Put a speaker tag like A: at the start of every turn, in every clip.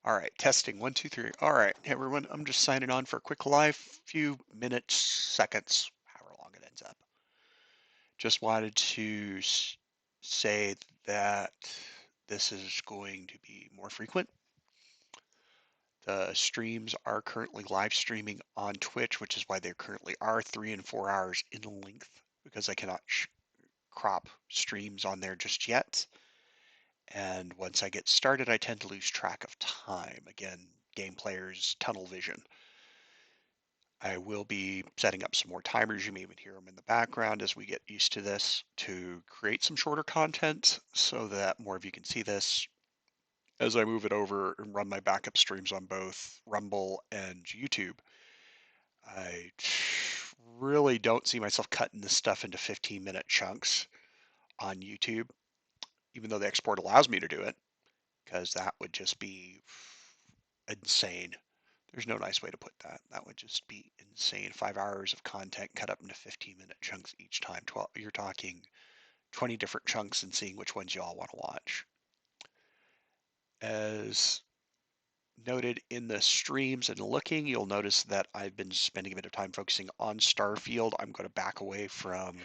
A: All right, testing one, two, three. All right, hey everyone, I'm just signing on for a quick live, few minutes, seconds, however long it ends up. Just wanted to say that this is going to be more frequent. The streams are currently live streaming on Twitch, which is why they currently are 3 and 4 hours in length because I cannot crop streams on there just yet. And once I get started, I tend to lose track of time. Again, game players' tunnel vision. I will be setting up some more timers. You may even hear them in the background as we get used to this to create some shorter content so that more of you can see this as I move it over and run my backup streams on both Rumble and YouTube. I really don't see myself cutting this stuff into 15-minute chunks on YouTube, even though the export allows me to do it, because that would just be insane. There's no nice way to put that. That would just be insane. 5 hours of content cut up into 15-minute chunks each time. 12, you're talking 20 different chunks and seeing which ones you all want to watch. As noted in the streams and looking, you'll notice that I've been spending a bit of time focusing on Starfield. I'm going to back away from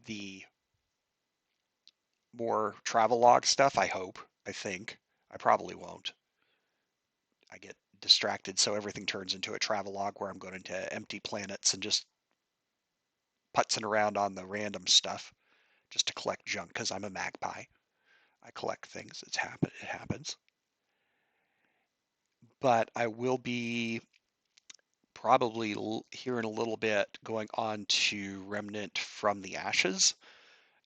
A: the more travelogue stuff, I hope. I think. I probably won't. I get distracted, so everything turns into a travelogue where I'm going into empty planets and just putzing around on the random stuff just to collect junk because I'm a magpie. I collect things. It happens. But I will be probably here in a little bit going on to Remnant from the Ashes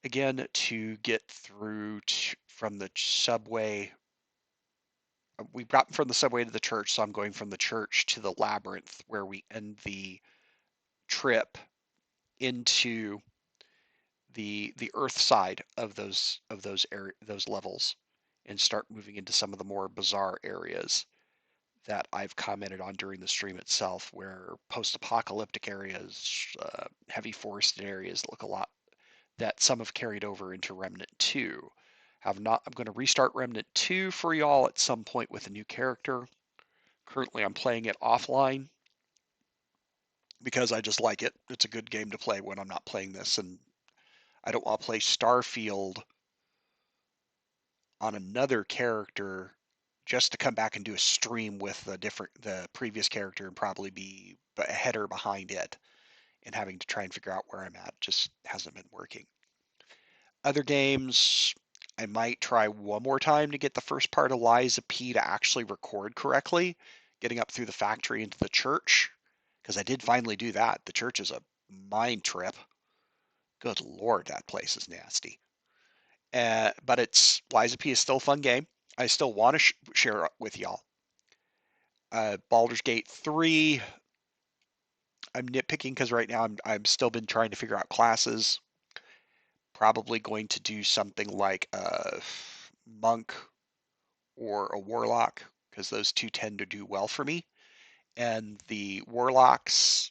A: again to get through from the subway. We've gotten from the subway to the church, so I'm going from the church to the labyrinth where we end the trip into the earth side of those levels and start moving into some of the more bizarre areas that I've commented on during the stream itself, where post-apocalyptic areas, heavy forested areas look a lot that some have carried over into Remnant 2. Have not. I'm going to restart Remnant 2 for y'all at some point with a new character. Currently, I'm playing it offline because I just like it. It's a good game to play when I'm not playing this, and I don't want to play Starfield on another character just to come back and do a stream with the previous character and probably be ahead or behind it and having to try and figure out where I'm at just hasn't been working. Other games, I might try one more time to get the first part of Liza P to actually record correctly, getting up through the factory into the church, because I did finally do that. The church is a mind trip. Good Lord, that place is nasty. But Liza P is still a fun game. I still want to share it with y'all. Baldur's Gate 3. I'm nitpicking because right now I'm still been trying to figure out classes. Probably going to do something like a monk or a warlock because those two tend to do well for me. And the warlocks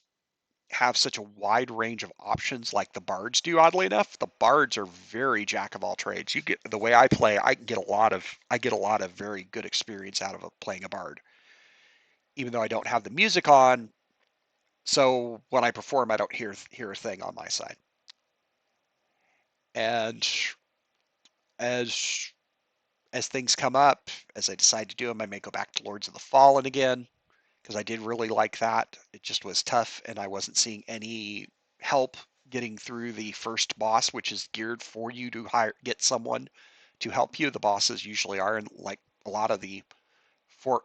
A: have such a wide range of options like the bards do, oddly enough. The bards are very jack of all trades. You get the way I play, I get a lot of very good experience out of playing a bard. Even though I don't have the music on, so when I perform I don't hear a thing on my side. And as as things come up, as I decide to do them, I may go back to Lords of the Fallen again because I did really like that. It just was tough and I wasn't seeing any help getting through the first boss, which is geared for you to get someone to help you. The bosses usually are in like a lot of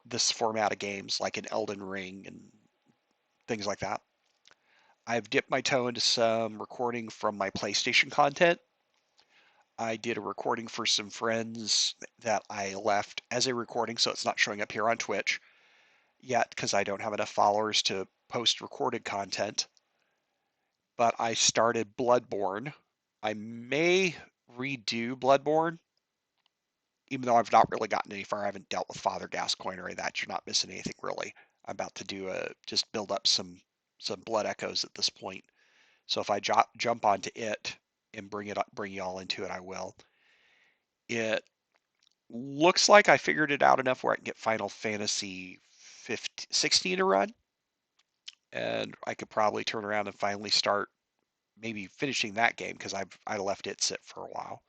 A: this format of games, like in Elden Ring and things like that. I've dipped my toe into some recording from my PlayStation content. I did a recording for some friends that I left as a recording, so it's not showing up here on Twitch yet because I don't have enough followers to post recorded content. But I started Bloodborne. I may redo Bloodborne, even though I've not really gotten any far. I haven't dealt with Father Gascoigne or any of that. You're not missing anything really. I'm about to just build up some blood echoes at this point. So if I jump onto it and bring y'all into it, I will. It looks like I figured it out enough where I can get Final Fantasy 16 to run, and I could probably turn around and finally start maybe finishing that game because I left it sit for a while.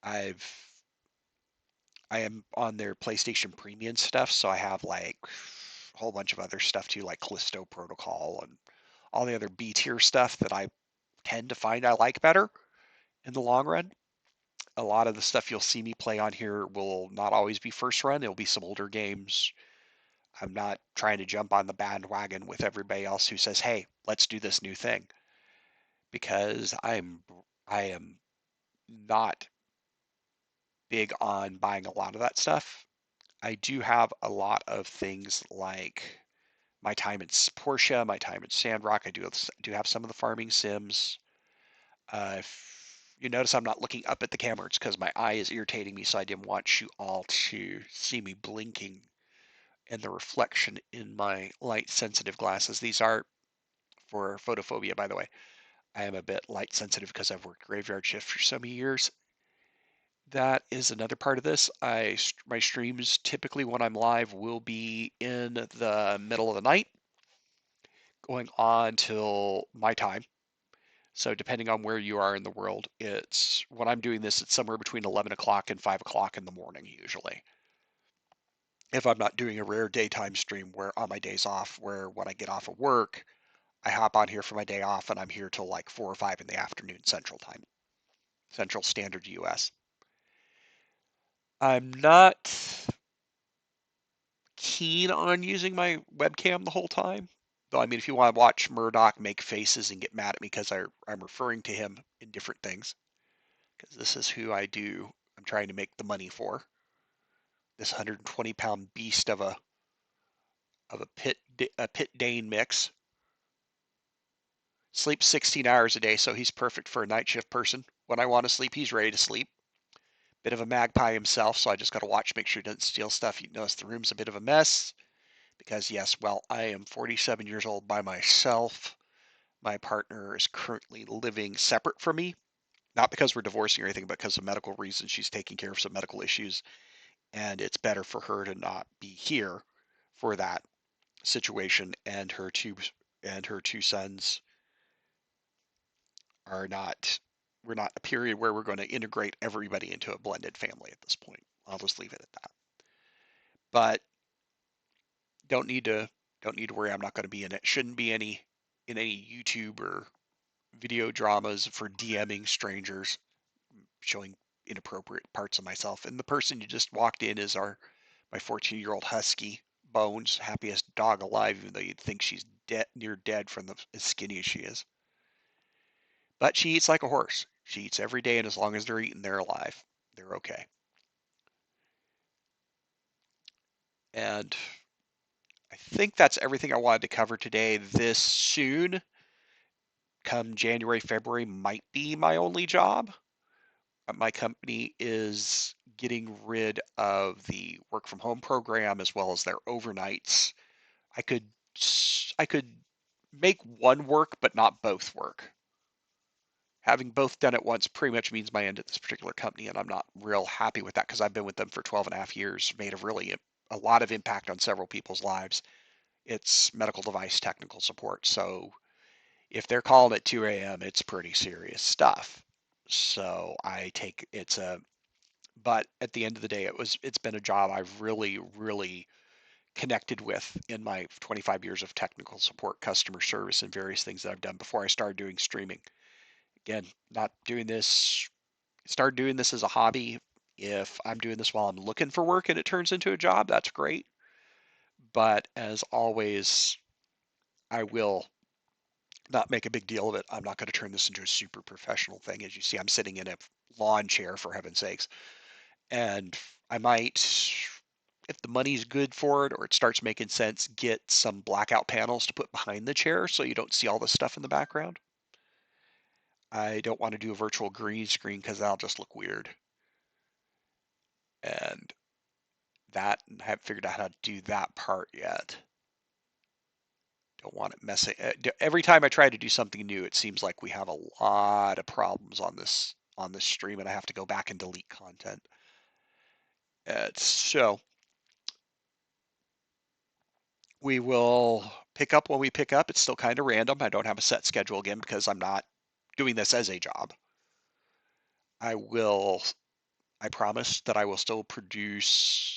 A: I've I am on their PlayStation Premium stuff, so I have like a whole bunch of other stuff too, like Callisto Protocol and all the other B tier stuff that I tend to find I like better in the long run. A lot of the stuff you'll see me play on here will not always be first run. It'll be some older games. I'm not trying to jump on the bandwagon with everybody else who says, "Hey, let's do this new thing," because I am not big on buying a lot of that stuff. I do have a lot of things like my time in Portia, my time in Sandrock. I do have some of the farming sims. If you notice I'm not looking up at the camera, it's because my eye is irritating me, so I didn't want you all to see me blinking and the reflection in my light sensitive glasses. These are for photophobia, by the way. I am a bit light sensitive because I've worked graveyard shift for so many years. That is another part of this. My streams typically when I'm live will be in the middle of the night, going on till my time. So depending on where you are in the world, it's when I'm doing this, it's somewhere between 11 o'clock and 5 o'clock in the morning usually. If I'm not doing a rare daytime stream where on my days off, where when I get off of work, I hop on here for my day off and I'm here till like 4 or 5 in the afternoon Central Time, Central Standard US. I'm not keen on using my webcam the whole time. Though, I mean, if you want to watch Murdoch make faces and get mad at me because I'm referring to him in different things, because this is who I'm trying to make the money for. This 120-pound beast of a pit Dane mix. Sleeps 16 hours a day, so he's perfect for a night shift person. When I want to sleep, he's ready to sleep. Bit of a magpie himself, so I just got to watch, make sure he doesn't steal stuff. You notice the room's a bit of a mess because, yes, well, I am 47 years old by myself. My partner is currently living separate from me, not because we're divorcing or anything, but because of medical reasons. She's taking care of some medical issues, and it's better for her to not be here for that situation. And her two sons are not. We're not a period where we're going to integrate everybody into a blended family at this point. I'll just leave it at that. But don't need to don't need to worry. I'm not going to be in it. Shouldn't be in any YouTube or video dramas for DMing strangers, showing inappropriate parts of myself. And the person you just walked in is my 14-year-old husky, Bones, happiest dog alive, even though you'd think she's near dead from as skinny as she is. But she eats like a horse. She eats every day, and as long as they're eating, they're alive. They're okay. And I think that's everything I wanted to cover today. This soon, come January, February, might be my only job. My company is getting rid of the work from home program as well as their overnights. I could I could make one work but not both work. Having both done at once pretty much means my end at this particular company, and I'm not real happy with that because I've been with them for 12 and a half years, made a lot of impact on several people's lives. It's medical device technical support, so if they're calling at 2 a.m., it's pretty serious stuff. So I take it's a but at the end of the day, it's been a job I've really connected with in my 25 years of technical support, customer service, and various things that I've done before I started doing streaming. Again, not doing this, started doing this as a hobby. If I'm doing this while I'm looking for work and it turns into a job, that's great. But as always, I will not make a big deal of it. I'm not going to turn this into a super professional thing. As you see, I'm sitting in a lawn chair, for heaven's sakes. And I might, if the money's good for it or it starts making sense, get some blackout panels to put behind the chair so you don't see all the stuff in the background. I don't want to do a virtual green screen because that'll just look weird. And I haven't figured out how to do that part yet. Don't want it messing. Every time I try to do something new, it seems like we have a lot of problems on this stream, and I have to go back and delete content. So we will pick up when we pick up. It's still kind of random. I don't have a set schedule again because I'm not doing this as a job. I will, I promise that I will still produce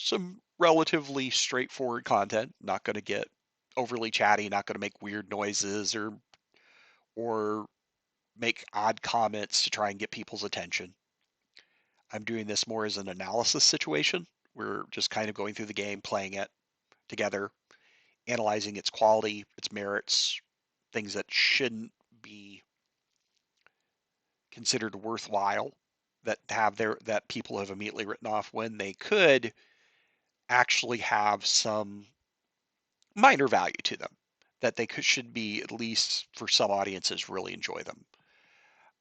A: some relatively straightforward content. Not going to get overly chatty, not going to make weird noises or make odd comments to try and get people's attention. I'm doing this more as an analysis situation. We're just kind of going through the game, playing it together, analyzing its quality, its merits, things that shouldn't be considered worthwhile that people have immediately written off when they could actually have some minor value to them that should be, at least for some audiences, really enjoy them.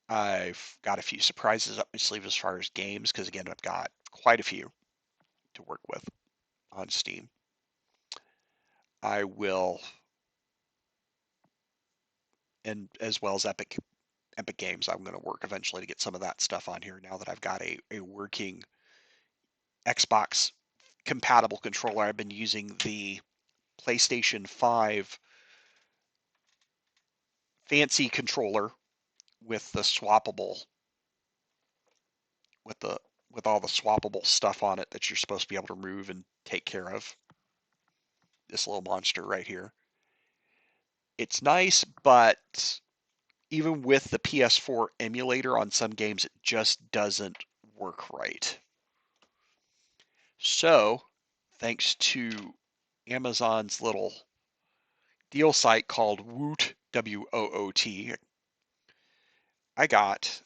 A: I've got a few surprises up my sleeve as far as games because again I've got quite a few to work with on Steam. I will, and as well as Epic Games, I'm going to work eventually to get some of that stuff on here now that I've got a working Xbox compatible controller. I've been using the PlayStation 5 fancy controller with the swappable with the with all the swappable stuff on it that you're supposed to be able to remove and take care of. This little monster right here. It's nice, but even with the PS4 emulator on some games, it just doesn't work right. So, thanks to Amazon's little deal site called Woot, W-O-O-T, I got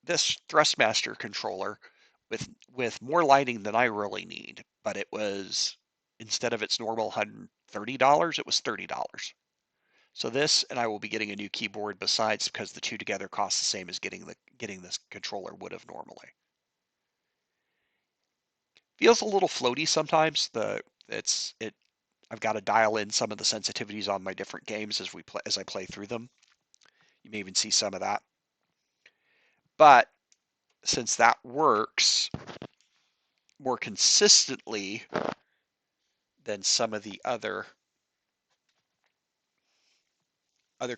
A: this Thrustmaster controller with more lighting than I really need, but it was, instead of its normal $130, it was $30. So this, and I will be getting a new keyboard besides because the two together cost the same as getting this controller would have normally. Feels a little floaty sometimes. It I've got to dial in some of the sensitivities on my different games as I play through them. You may even see some of that. But since that works more consistently than some of the other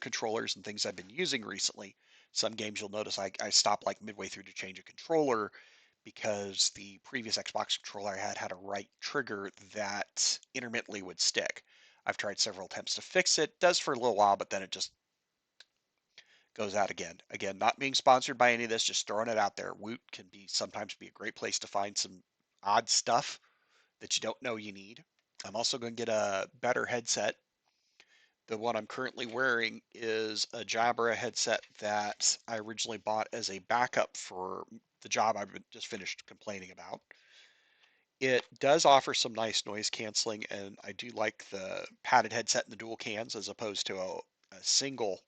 A: controllers and things I've been using recently, some games you'll notice I stop like midway through to change a controller because the previous Xbox controller I had a right trigger that intermittently would stick. I've tried several attempts to fix it. Does for a little while, but then it just goes out again. Again, not being sponsored by any of this, just throwing it out there. Woot can sometimes be a great place to find some odd stuff that you don't know you need. I'm also going to get a better headset. The one I'm currently wearing is a Jabra headset that I originally bought as a backup for the job I've just finished complaining about. It does offer some nice noise canceling, and I do like the padded headset and the dual cans as opposed to a single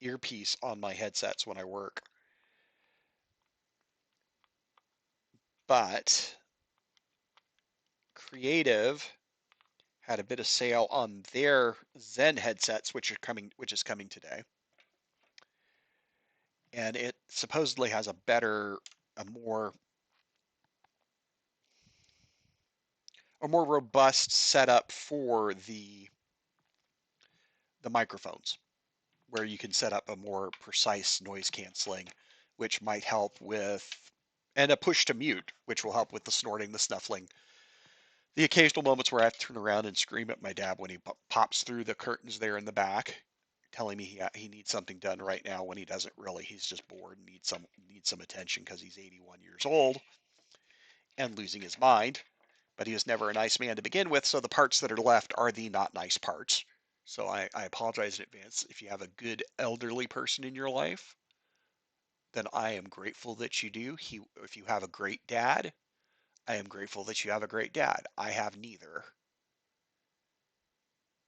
A: earpiece on my headsets when I work. But Creative had a bit of sale on their Zen headsets, which is coming today, and it supposedly has a more robust setup for the microphones, where you can set up a more precise noise canceling, which might help with, and a push to mute, which will help with the snorting, the snuffling, the occasional moments where I have to turn around and scream at my dad when he pops through the curtains there in the back, telling me he needs something done right now when he doesn't really. He's just bored and needs some attention because he's 81 years old and losing his mind. But he was never a nice man to begin with, so the parts that are left are the not nice parts. So I apologize in advance. If you have a good elderly person in your life, then I am grateful that you do. If you have a great dad, I am grateful that you have a great dad. I have neither.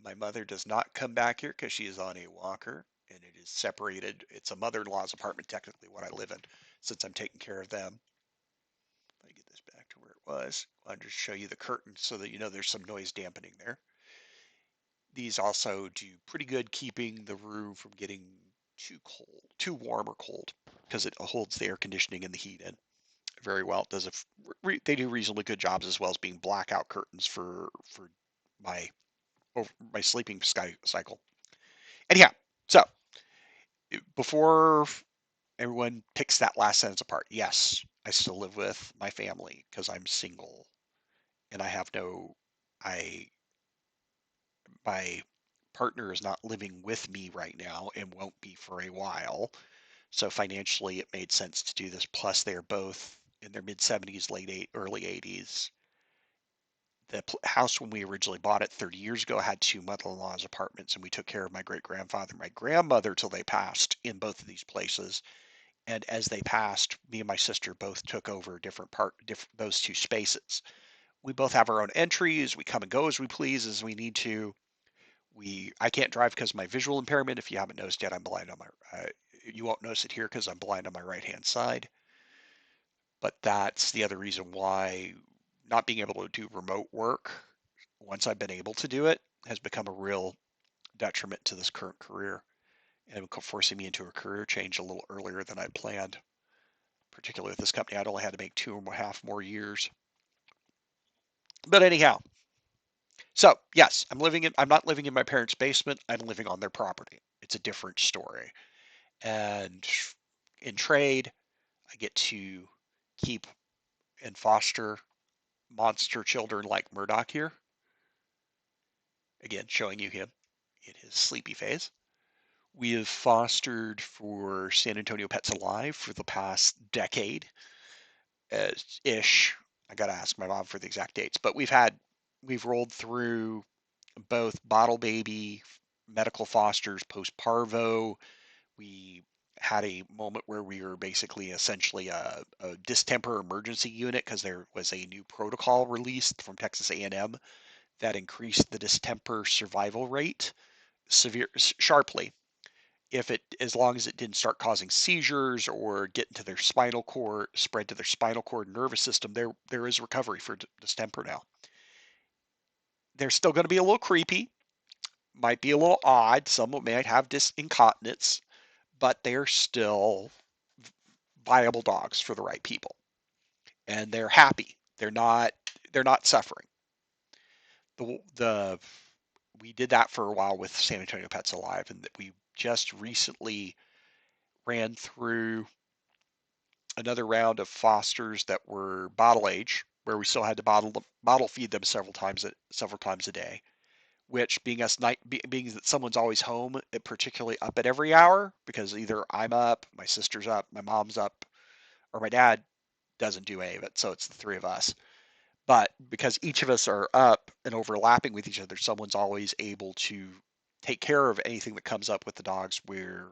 A: My mother does not come back here because she is on a walker and it is separated. It's a mother-in-law's apartment, technically, what I live in, since I'm taking care of them. Let me get this back to where it was. I'll just show you the curtain so that you know there's some noise dampening there. These also do pretty good keeping the room from getting too warm or cold because it holds the air conditioning and the heat in. very well. Does they do reasonably good jobs as well as being blackout curtains for my my sleeping cycle. Anyhow, so before everyone picks that last sentence apart, yes, I still live with my family because I'm single and I have no I my partner is not living with me right now and won't be for a while. So financially, it made sense to do this. Plus, they are both in their mid 70s, early 80s. The house when we originally bought it 30 years ago had two mother-in-law's apartments, and we took care of my great grandfather and my grandmother till they passed in both of these places. And as they passed, me and my sister both took over those two spaces. We both have our own entries. We come and go as we please, as we need to. I can't drive because of my visual impairment. If you haven't noticed yet, I'm blind on my. You won't notice it here because I'm blind on my right hand side. But that's the other reason why not being able to do remote work once I've been able to do it has become a real detriment to this current career and forcing me into a career change a little earlier than I planned. Particularly with this company, I'd only had to make 2.5 more years. But anyhow, so yes, I'm not living in my parents' basement. I'm living on their property. It's a different story. And in trade, I get to keep and foster monster children like Murdoch here. Again, showing you him in his sleepy phase. We have fostered for San Antonio Pets Alive for the past decade, ish. I gotta ask my mom for the exact dates, but we've rolled through both bottle baby, medical fosters, post parvo. We had a moment where we were basically essentially a distemper emergency unit because there was a new protocol released from Texas A&M that increased the distemper survival rate sharply if it as long as it didn't start causing seizures or get into their spinal cord, spread to their spinal cord and nervous system. There is recovery for distemper now. They're still going to be a little creepy, might be a little odd. Some might have incontinence, but they're still viable dogs for the right people, and they're happy. They're not suffering. The We did that for a while with San Antonio Pets Alive, and that we just recently ran through another round of fosters that were bottle age, where we still had to bottle feed them several times a day. Which being that someone's always home, particularly up at every hour, because either I'm up, my sister's up, my mom's up, or my dad doesn't do any of it, so it's the three of us. But because each of us are up and overlapping with each other, someone's always able to take care of anything that comes up with the dogs. Where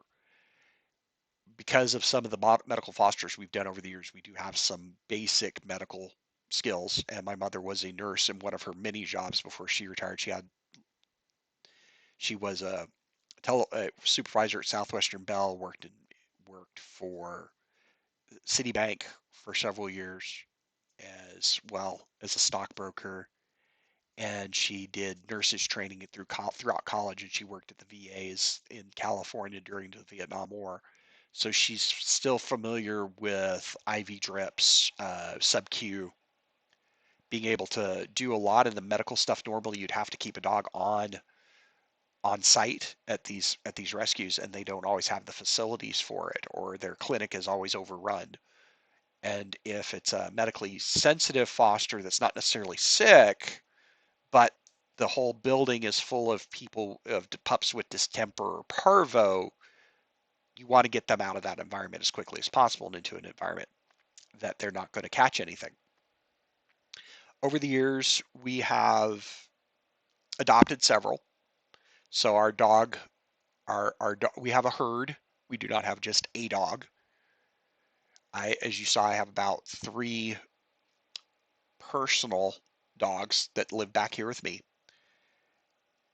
A: because of some of the medical fosters we've done over the years, we do have some basic medical skills. And my mother was a nurse in one of her many jobs before she retired. She was a supervisor at Southwestern Bell. Worked for Citibank for several years, as well as a stockbroker. And she did nurses training throughout college, and she worked at the VAs in California during the Vietnam War. So she's still familiar with IV drips, sub-Q, being able to do a lot of the medical stuff. Normally, you'd have to keep a dog on site at these rescues, and they don't always have the facilities for it, or their clinic is always overrun. And if it's a medically sensitive foster that's not necessarily sick, but the whole building is full of people of pups with distemper or parvo, you want to get them out of that environment as quickly as possible and into an environment that they're not going to catch anything. Over the years, we have adopted several. So we have a herd. We do not have just a dog. As you saw, I have about 3 personal dogs that live back here with me.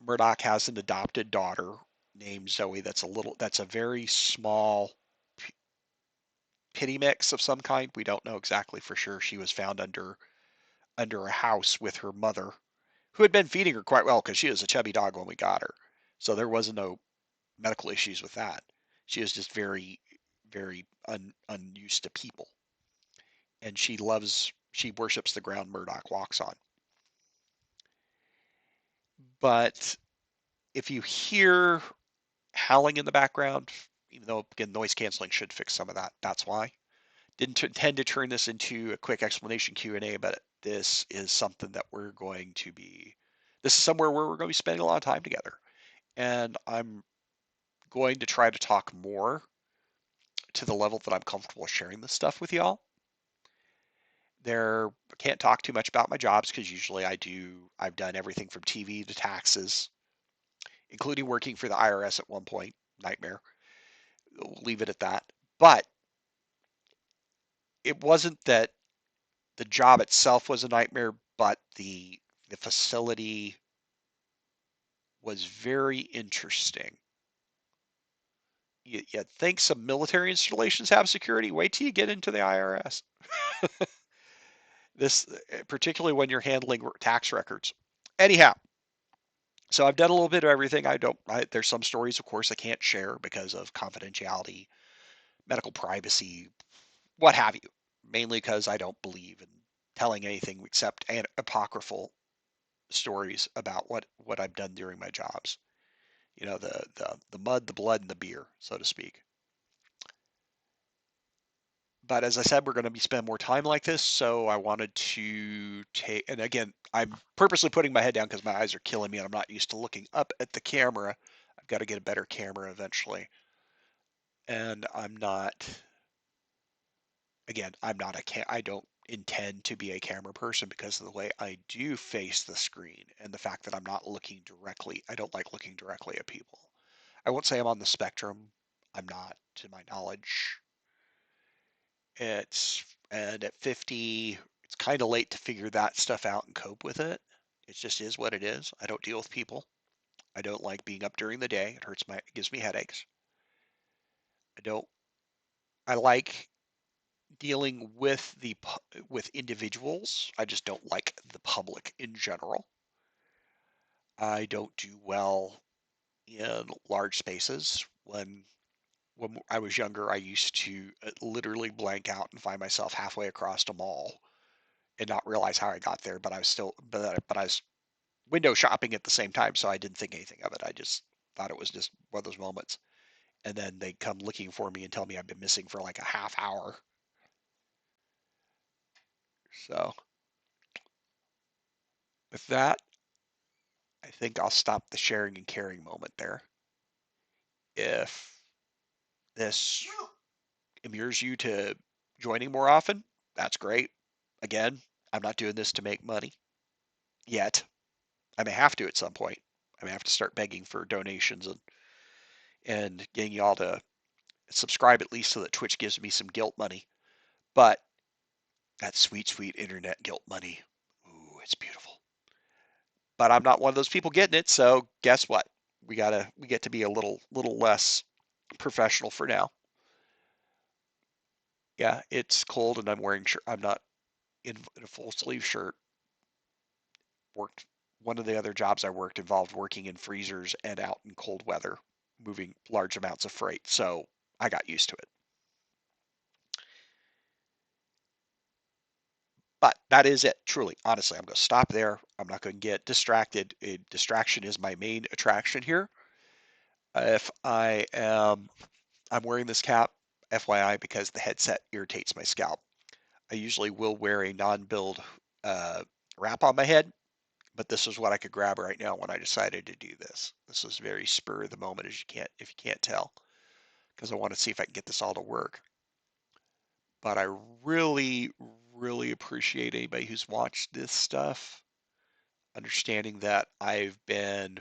A: Murdoch has an adopted daughter named Zoe. That's a very small pitty mix of some kind. We don't know exactly for sure. She was found under a house with her mother, who had been feeding her quite well because she was a chubby dog when we got her. So there wasn't no medical issues with that. She was just very, very unused to people. and she worships the ground Murdoch walks on. But if you hear howling in the background, even though again noise canceling should fix some of that, that's why. Didn't intend to turn this into a quick explanation Q&A, but this is something that we're going to be. This is somewhere where we're going to be spending a lot of time together, and I'm going to try to talk more to the level that I'm comfortable sharing this stuff with y'all. There, I can't talk too much about my jobs because usually I've done everything from TV to taxes, including working for the IRS at one point. Nightmare. We'll leave it at that. But it wasn't that the job itself was a nightmare, but the facility was very interesting. You'd think some military installations have security. Wait till you get into the IRS. This, particularly when you're handling tax records. Anyhow, so I've done a little bit of everything. There's some stories, of course, I can't share because of confidentiality, medical privacy, what have you. Mainly because I don't believe in telling anything except apocryphal stories about what I've done during my jobs. You know, the mud, the blood, and the beer, so to speak. But as I said, we're going to be spending more time like this, so I wanted to take. And again, I'm purposely putting my head down because my eyes are killing me, and I'm not used to looking up at the camera. I've got to get a better camera eventually. And I'm not. Again, I'm not I don't intend to be a camera person because of the way I do face the screen and the fact that I'm not looking directly. I don't like looking directly at people. I won't say I'm on the spectrum. I'm not, to my knowledge. And at 50, it's kind of late to figure that stuff out and cope with it. It just is what it is. I don't deal with people. I don't like being up during the day. It gives me headaches. I don't. I like dealing with with individuals. I just don't like the public in general. I don't do well in large spaces. When I was younger, I used to literally blank out and find myself halfway across a mall and not realize how I got there. But I was still, but I was window shopping at the same time, so I didn't think anything of it. I just thought it was just one of those moments. And then they come looking for me and tell me I've been missing for like a half hour. So with that, I think I'll stop the sharing and caring moment there. If this imures you to joining more often, that's great. Again, I'm not doing this to make money yet. I may have to at some point. I may have to start begging for donations and getting y'all to subscribe at least so that Twitch gives me some guilt money. But that sweet, sweet internet guilt money, ooh, it's beautiful. But I'm not one of those people getting it, so guess what? We get to be a little less professional for now. Yeah, it's cold and I'm wearing shirt. I'm not in a full sleeve shirt. Worked One of the other jobs I worked involved working in freezers and out in cold weather, moving large amounts of freight. So I got used to it. But that is it. Truly, honestly, I'm going to stop there. I'm not going to get distracted. Distraction is my main attraction here. If I'm wearing this cap, FYI, because the headset irritates my scalp. I usually will wear a non-build wrap on my head, but this is what I could grab right now when I decided to do this. This is very spur of the moment, if you can't tell, because I want to see if I can get this all to work. But I really, really appreciate anybody who's watched this stuff, understanding that I've been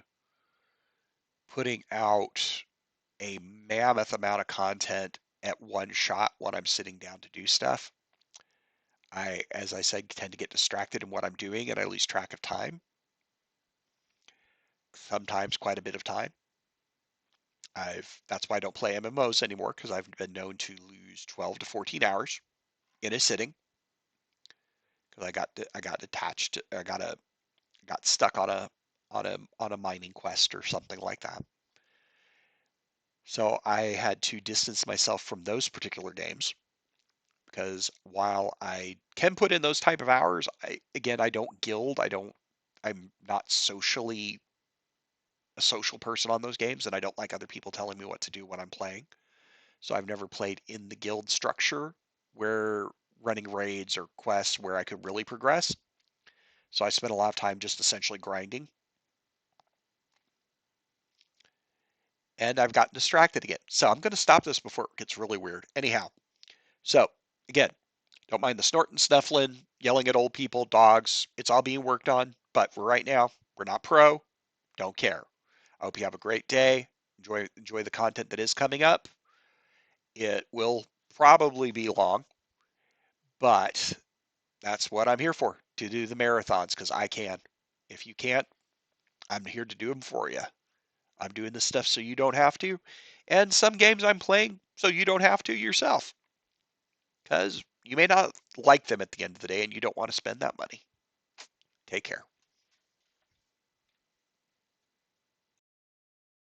A: putting out a mammoth amount of content at one shot when I'm sitting down to do stuff. As I said, tend to get distracted in what I'm doing and I lose track of time. Sometimes quite a bit of time. That's why I don't play MMOs anymore because I've been known to lose 12 to 14 hours in a sitting because I got detached. Got stuck on a mining quest or something like that. So I had to distance myself from those particular games because while I can put in those type of hours, I don't guild. I'm not socially a social person on those games, and I don't like other people telling me what to do when I'm playing. So I've never played in the guild structure where running raids or quests where I could really progress. So I spent a lot of time just essentially grinding. And I've gotten distracted again. So I'm going to stop this before it gets really weird. Anyhow, so again, don't mind the snorting, snuffling, yelling at old people, dogs. It's all being worked on. But for right now, we're not pro. Don't care. I hope you have a great day. Enjoy the content that is coming up. It will probably be long, but that's what I'm here for, to do the marathons because I can. If you can't, I'm here to do them for you. I'm doing this stuff so you don't have to. And some games I'm playing so you don't have to yourself because you may not like them at the end of the day and you don't want to spend that money. Take care.